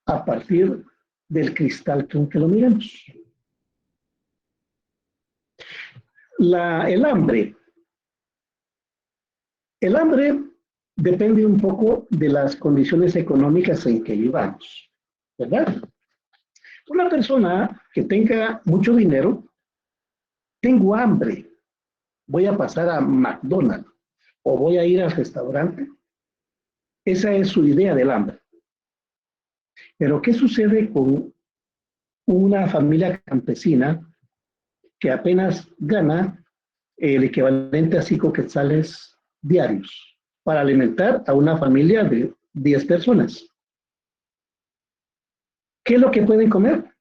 a partir del cristal con que lo miramos. El hambre depende un poco de las condiciones económicas en que vivamos, ¿verdad? Una persona que tenga mucho dinero, tengo hambre, voy a pasar a McDonald's o voy a ir al restaurante. Esa es su idea del hambre. Pero ¿qué sucede con una familia campesina que apenas gana el equivalente a 5 quetzales diarios para alimentar a una familia de 10 personas? ¿Qué es lo que pueden comer?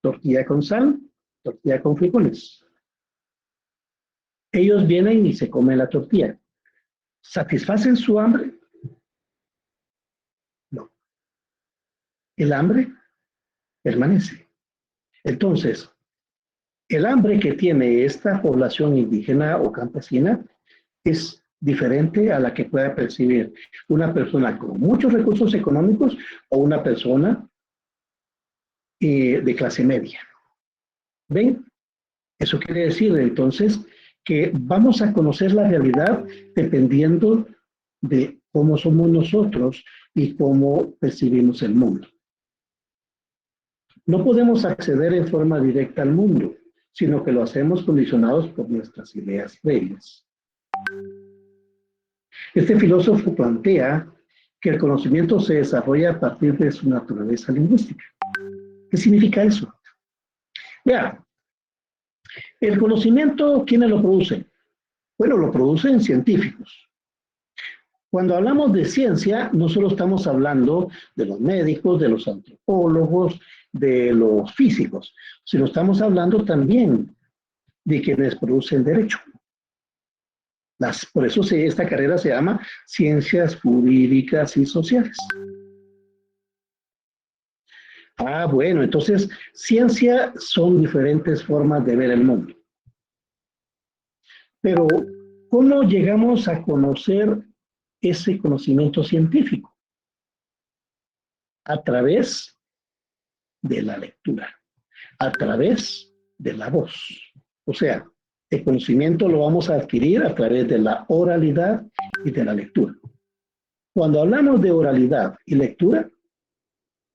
Tortilla con sal, tortilla con frijoles. Ellos vienen y se comen la tortilla. ¿Satisfacen su hambre? No. El hambre permanece. Entonces, el hambre que tiene esta población indígena o campesina es diferente a la que pueda percibir una persona con muchos recursos económicos o una persona de clase media. ¿Ven? Eso quiere decir entonces que vamos a conocer la realidad dependiendo de cómo somos nosotros y cómo percibimos el mundo. No podemos acceder en forma directa al mundo, sino que lo hacemos condicionados por nuestras ideas previas. Este filósofo plantea que el conocimiento se desarrolla a partir de su naturaleza lingüística. ¿Qué significa eso? Vean, el conocimiento, ¿quiénes lo producen? Bueno, lo producen científicos. Cuando hablamos de ciencia, no solo estamos hablando de los médicos, de los antropólogos, de los físicos, sino estamos hablando también de quienes producen derecho. Por eso esta carrera se llama Ciencias Jurídicas y Sociales. Ah, bueno, entonces, ciencia son diferentes formas de ver el mundo. Pero, ¿cómo llegamos a conocer ese conocimiento científico? A través de la lectura, a través de la voz. O sea, el conocimiento lo vamos a adquirir a través de la oralidad y de la lectura. Cuando hablamos de oralidad y lectura,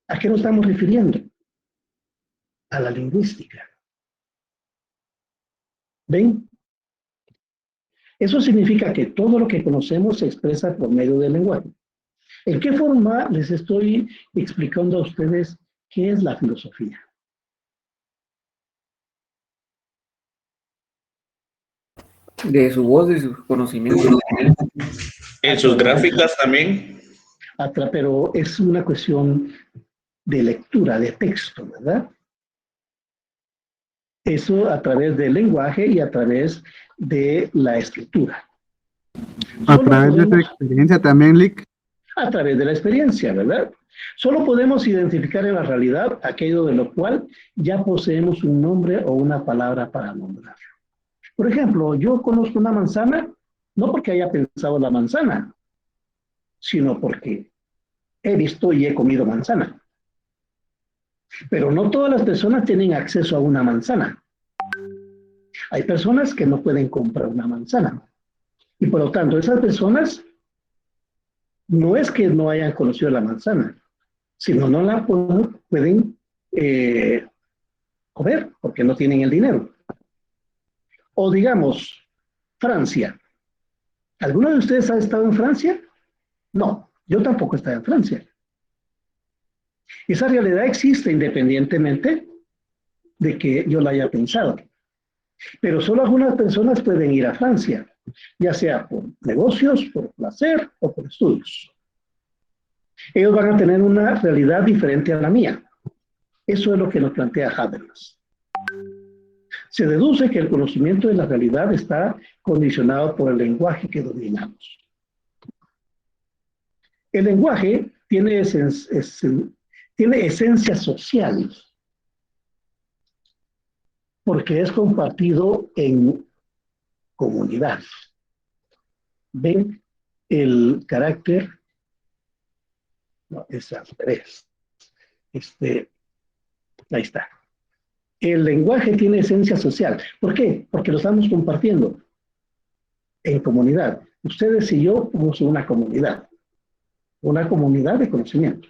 ¿a qué nos estamos refiriendo? A la lingüística. ¿Ven? Eso significa que todo lo que conocemos se expresa por medio del lenguaje. ¿En qué forma les estoy explicando a ustedes qué es la filosofía? De su voz, de sus conocimientos. En sus gráficas también. Pero es una cuestión de lectura, de texto, ¿verdad? Eso a través del lenguaje y a través de la escritura. A través de su experiencia también, Lick. A través de la experiencia, ¿verdad? Solo podemos identificar en la realidad aquello de lo cual ya poseemos un nombre o una palabra para nombrarlo. Por ejemplo, yo conozco una manzana, no porque haya pensado la manzana, sino porque he visto y he comido manzana. Pero no todas las personas tienen acceso a una manzana. Hay personas que no pueden comprar una manzana. Y por lo tanto, esas personas no es que no hayan conocido la manzana, sino no la pueden comer porque no tienen el dinero. O digamos, Francia. ¿Alguno de ustedes ha estado en Francia? No, yo tampoco he estado en Francia. Esa realidad existe independientemente de que yo la haya pensado. Pero solo algunas personas pueden ir a Francia, ya sea por negocios, por placer o por estudios. Ellos van a tener una realidad diferente a la mía. Eso es lo que nos plantea Habermas. Se deduce que el conocimiento de la realidad está condicionado por el lenguaje que dominamos. El lenguaje tiene esencias sociales porque es compartido en comunidad. ¿Ven el carácter? No, es al revés. Ahí está. El lenguaje tiene esencia social. ¿Por qué? Porque lo estamos compartiendo en comunidad. Ustedes y yo somos una comunidad de conocimiento.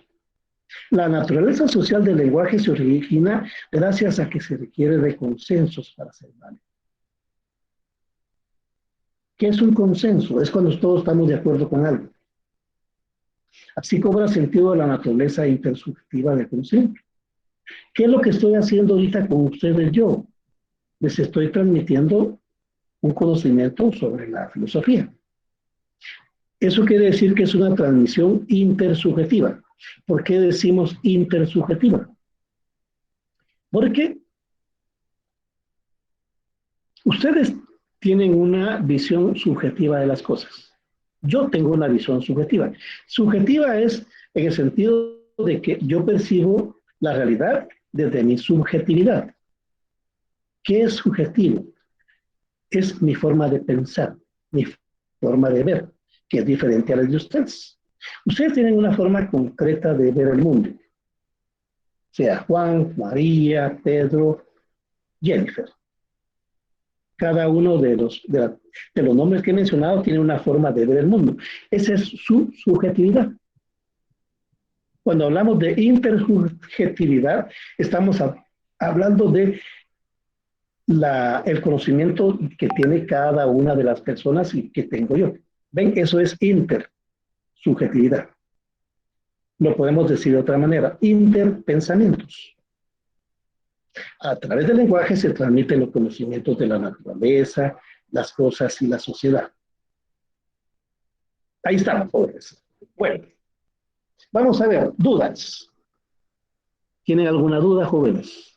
La naturaleza social del lenguaje se origina gracias a que se requiere de consensos para ser válido. ¿Qué es un consenso? Es cuando todos estamos de acuerdo con algo. Así cobra sentido la naturaleza intersubjetiva del conocimiento. ¿Qué es lo que estoy haciendo ahorita con ustedes yo? Les estoy transmitiendo un conocimiento sobre la filosofía. Eso quiere decir que es una transmisión intersubjetiva. ¿Por qué decimos intersubjetiva? Porque ustedes tienen una visión subjetiva de las cosas. Yo tengo una visión subjetiva. Subjetiva es en el sentido de que yo percibo la realidad desde mi subjetividad. ¿Qué es subjetivo? Es mi forma de pensar, mi forma de ver, que es diferente a la de ustedes. Ustedes tienen una forma concreta de ver el mundo. Sea Juan, María, Pedro, Jennifer. Cada uno de los nombres que he mencionado tiene una forma de ver el mundo. Esa es su subjetividad. Cuando hablamos de intersubjetividad, estamos hablando de el conocimiento que tiene cada una de las personas y que tengo yo. ¿Ven? Eso es intersubjetividad. Lo podemos decir de otra manera, interpensamientos. A través del lenguaje se transmiten los conocimientos de la naturaleza, las cosas y la sociedad. Ahí estamos, jóvenes. Bueno, vamos a ver, dudas. ¿Tienen alguna duda, jóvenes?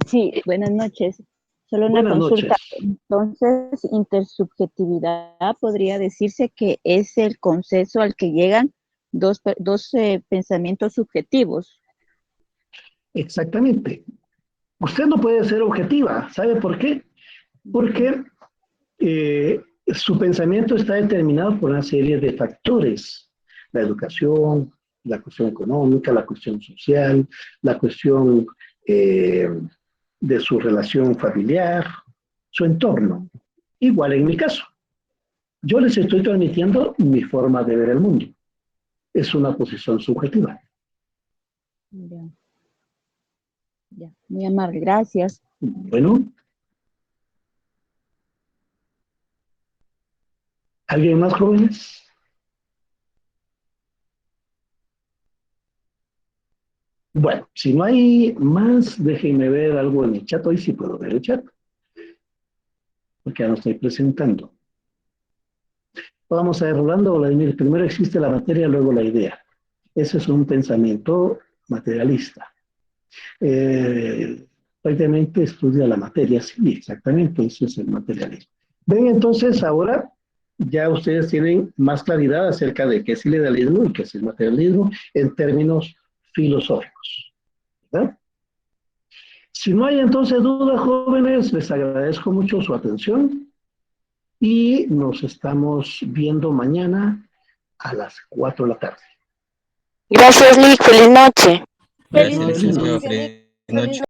Sí, buenas noches. Solo una Buenas consulta. noches. Entonces, intersubjetividad podría decirse que es el consenso al que llegan dos pensamientos subjetivos. Exactamente. Usted no puede ser objetiva. ¿Sabe por qué? Porque su pensamiento está determinado por una serie de factores. La educación, la cuestión económica, la cuestión social, la cuestión de su relación familiar, su entorno. Igual en mi caso. Yo les estoy transmitiendo mi forma de ver el mundo. Es una posición subjetiva. Ya. Ya. Muy amable, gracias. Bueno. ¿Alguien más, jóvenes? Bueno, si no hay más, déjenme ver algo en el chat. Hoy sí puedo ver el chat. Porque ya no estoy presentando. Vamos a ver, Rolando Vladimir. Primero existe la materia, luego la idea. Ese es un pensamiento materialista. Prácticamente estudia la materia. Sí, exactamente. Eso es el materialismo. Ven, entonces, ahora ya ustedes tienen más claridad acerca de qué es el idealismo y qué es el materialismo en términos filosóficos. ¿Verdad? Si no hay entonces dudas, jóvenes, les agradezco mucho su atención y nos estamos viendo mañana a las 4 de la tarde. Gracias, Lick. Feliz noche. Gracias, licenciado. Feliz noche.